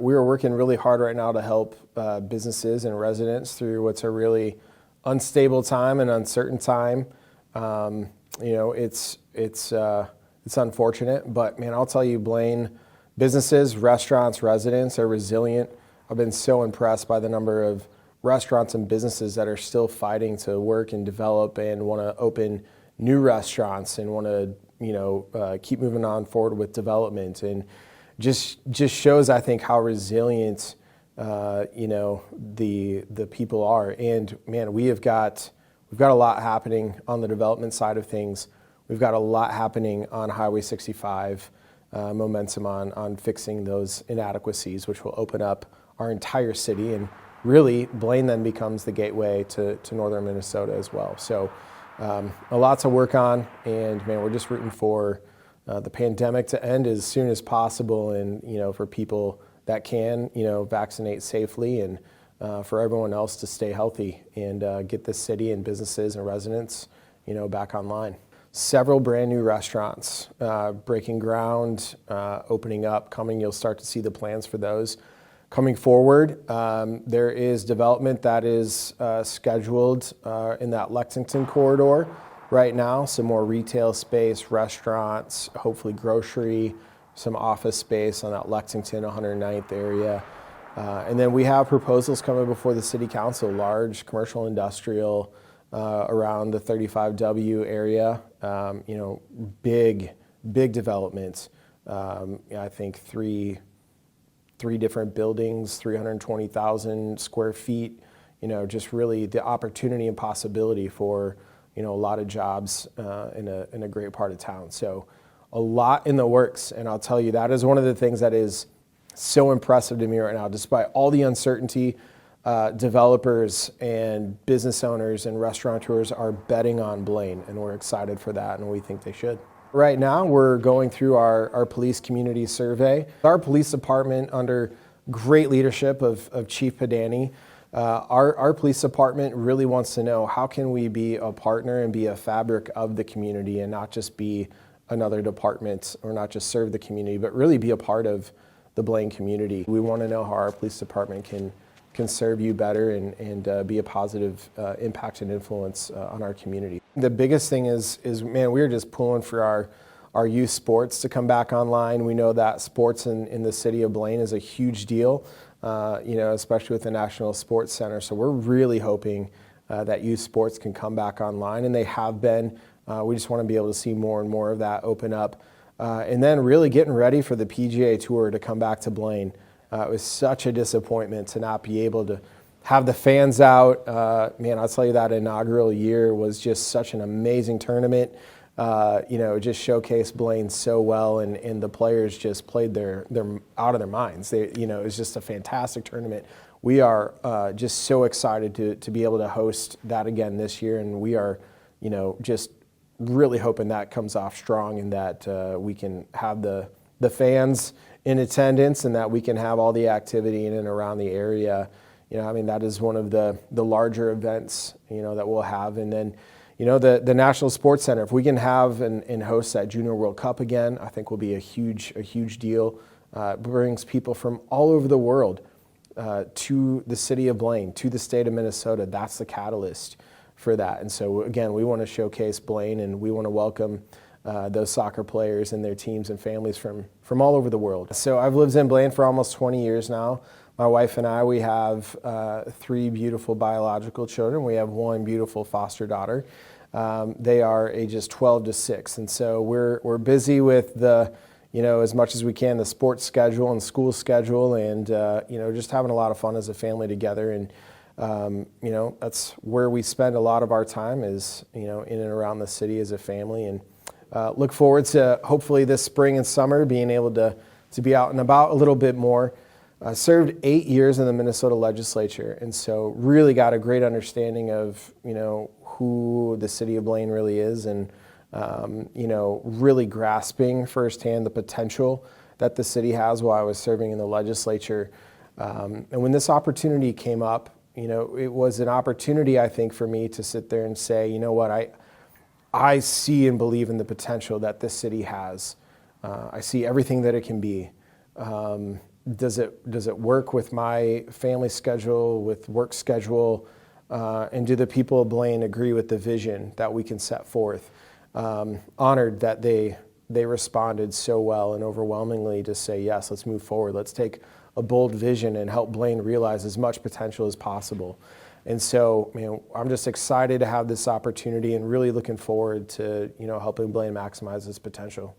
we are working really hard right now to help businesses and residents through what's a really unstable time and uncertain time. It's unfortunate, but man, I'll tell you, Blaine, businesses, restaurants, residents are resilient. I've been so impressed by the number of restaurants and businesses that are still fighting to work and develop and want to open new restaurants and want to, keep moving on forward with development, and just shows, I think, how resilient, the people are. And man, we've got a lot happening on the development side of things. We've got a lot happening on Highway 65, momentum on fixing those inadequacies, which will open up our entire city. And really, Blaine then becomes the gateway to northern Minnesota as well. So a lot to work on, and man, we're just rooting for the pandemic to end as soon as possible, and for people that can vaccinate safely, and for everyone else to stay healthy and get this city and businesses and residents back online. Several brand new restaurants breaking ground, opening up, coming. You'll start to see the plans for those coming forward. There is development that is scheduled in that Lexington corridor right now. Some more retail space, restaurants, hopefully grocery, some office space on that Lexington 109th area. And then we have proposals coming before the city council, large commercial industrial around the 35W area, big developments. I think three different buildings, 320,000 square feet, just really the opportunity and possibility for, a lot of jobs in a great part of town. So a lot in the works. And I'll tell you, that is one of the things that is so impressive to me right now. Despite all the uncertainty, developers and business owners and restaurateurs are betting on Blaine, and we're excited for that, and we think they should. Right now, we're going through our police community survey. Our police department, under great leadership of Chief Padani, our police department really wants to know, how can we be a partner and be a fabric of the community, and not just be another department, or not just serve the community, but really be a part of the Blaine community. We want to know how our police department can serve you better and be a positive impact and influence on our community. The biggest thing is man, we're just pulling for our youth sports to come back online. We know that sports in the city of Blaine is a huge deal, especially with the National Sports Center. So we're really hoping that youth sports can come back online, and they have been. We just want to be able to see more and more of that open up. And then really getting ready for the PGA Tour to come back to Blaine. It was such a disappointment to not be able to have the fans out. Man, I'll tell you, that inaugural year was just such an amazing tournament. It just showcased Blaine so well, and the players just played their out of their minds. It was just a fantastic tournament. We are just so excited to be able to host that again this year, and we are, just really hoping that comes off strong, and that we can have the fans in attendance, and that we can have all the activity in and around the area. That is one of the larger events, that we'll have. And then, the National Sports Center, if we can have and host that Junior World Cup again, I think will be a huge deal. It brings people from all over the world to the city of Blaine, to the state of Minnesota. That's the catalyst for that. And so again, we want to showcase Blaine, and we want to welcome those soccer players and their teams and families from all over the world. So I've lived in Blaine for almost 20 years now. My wife and I, we have 3 beautiful biological children. We have 1 beautiful foster daughter. They are ages 12 to 6. And so we're busy with as much as we can, the sports schedule and school schedule, and, just having a lot of fun as a family together. And, that's where we spend a lot of our time, is, in and around the city as a family. And look forward to, hopefully this spring and summer, being able to be out and about a little bit more. Served 8 years in the Minnesota legislature, and so really got a great understanding of, who the city of Blaine really is, and, really grasping firsthand the potential that the city has while I was serving in the legislature. And when this opportunity came up, it was an opportunity, I think, for me to sit there and say, what, I see and believe in the potential that this city has. I see everything that it can be. does it work with my family schedule, with work schedule, and do the people of Blaine agree with the vision that we can set forth? Honored that they responded so well and overwhelmingly to say, yes, let's move forward. Let's take a bold vision and help Blaine realize as much potential as possible. And so, I'm just excited to have this opportunity and really looking forward to, helping Blaine maximize his potential.